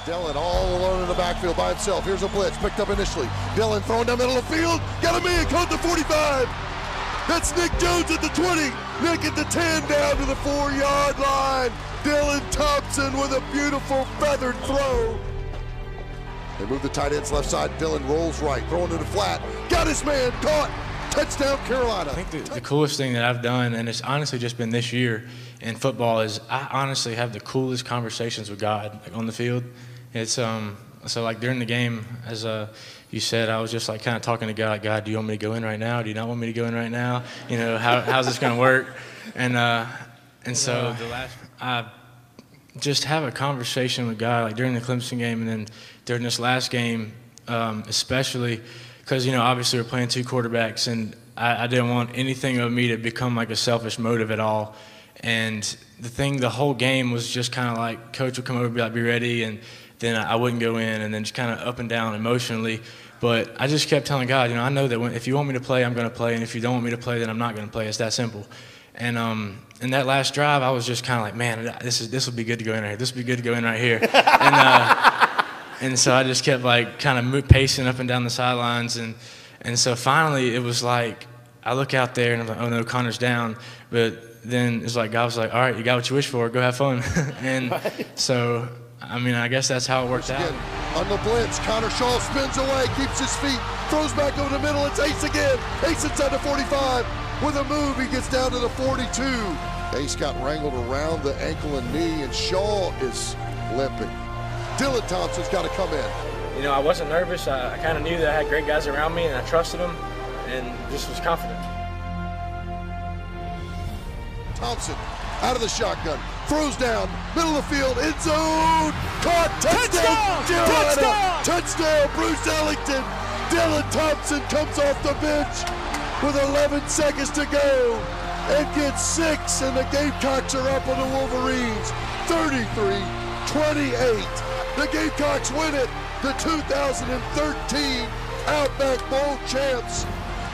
Dillon all alone in the backfield by himself. Here's a blitz, picked up initially. Dillon throwing down the middle of the field. Got a man caught the 45. That's Nick Jones at the 20. Nick at the 10 down to the 4-yard line. Dillon Thompson with a beautiful feathered throw. They move the tight ends left side. Dillon rolls right, throwing to the flat. Got his man caught. Touchdown, Carolina. I think the coolest thing that I've done, and it's honestly just been this year in football, is I honestly have the coolest conversations with God, like on the field. It's so like during the game, as you said, I was just like kind of talking to God, like, God, do you want me to go in right now? Do you not want me to go in right now? You know, how's this going to work? And so I just have a conversation with God, like during the Clemson game, and then during this last game, especially because, you know, obviously we're playing two quarterbacks, and I didn't want anything of me to become like a selfish motive at all. And the whole game was just kind of like, Coach would come over and be like, be ready, and then I wouldn't go in, and then just kind of up and down emotionally. But I just kept telling God, you know, I know that if you want me to play, I'm going to play, and if you don't want me to play, then I'm not going to play. It's that simple. And in that last drive, I was just kind of like, man, this will be good to go in right here. This will be good to go in right here. And so I just kept like kind of pacing up and down the sidelines, and so finally it was like I look out there and I'm like, oh no, Connor's down. But then it's like God was like, all right, you got what you wish for. Go have fun. And so I mean, I guess that's how it worked out. On the blitz, Connor Shaw spins away, keeps his feet, throws back over the middle. It's Ace again. Ace inside the 45. With a move, he gets down to the 42. Ace got wrangled around the ankle and knee, and Shaw is limping. Dillon Thompson's got to come in. You know, I wasn't nervous. I kind of knew that I had great guys around me, and I trusted them, and just was confident. Thompson out of the shotgun, throws down, middle of the field, end zone, caught, touchdown, Carolina, touchdown, Bruce Ellington. Dillon Thompson comes off the bench with 11 seconds to go and gets 6, and the Gamecocks are up on the Wolverines, 33-28. The Gamecocks win it, the 2013 Outback Bowl champs.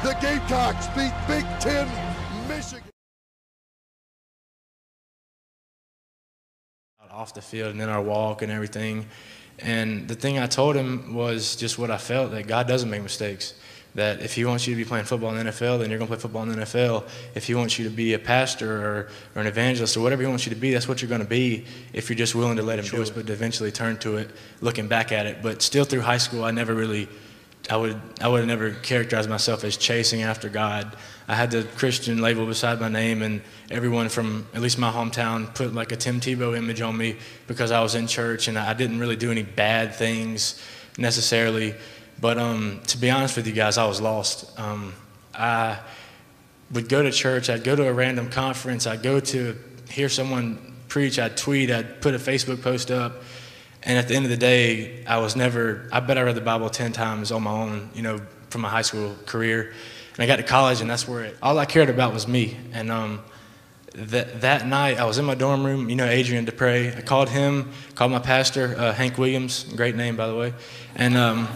The Gamecocks beat Big Ten Michigan. Off the field, and then our walk and everything. And the thing I told him was just what I felt, that God doesn't make mistakes. That if he wants you to be playing football in the NFL, then you're going to play football in the NFL. If he wants you to be a pastor or an evangelist or whatever he wants you to be, that's what you're going to be if you're just willing to let him do it, but to eventually turn to it, looking back at it. But still through high school, I would have never characterized myself as chasing after God. I had the Christian label beside my name, and everyone from at least my hometown put like a Tim Tebow image on me because I was in church, and I didn't really do any bad things necessarily. But to be honest with you guys, I was lost. I would go to church, I'd go to a random conference, I'd go to hear someone preach, I'd tweet, I'd put a Facebook post up, and at the end of the day, I bet I read the Bible 10 times on my own, you know, from my high school career. And I got to college, and that's where all I cared about was me. And that night, I was in my dorm room, you know, Adrian Dupre. I called him, called my pastor, Hank Williams, great name, by the way. And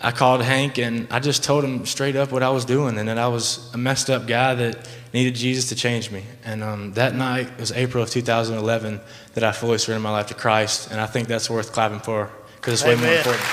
I called Hank, and I just told him straight up what I was doing, and that I was a messed up guy that needed Jesus to change me. And that night, it was April of 2011, that I fully surrendered my life to Christ, and I think that's worth clapping for, because it's way more important.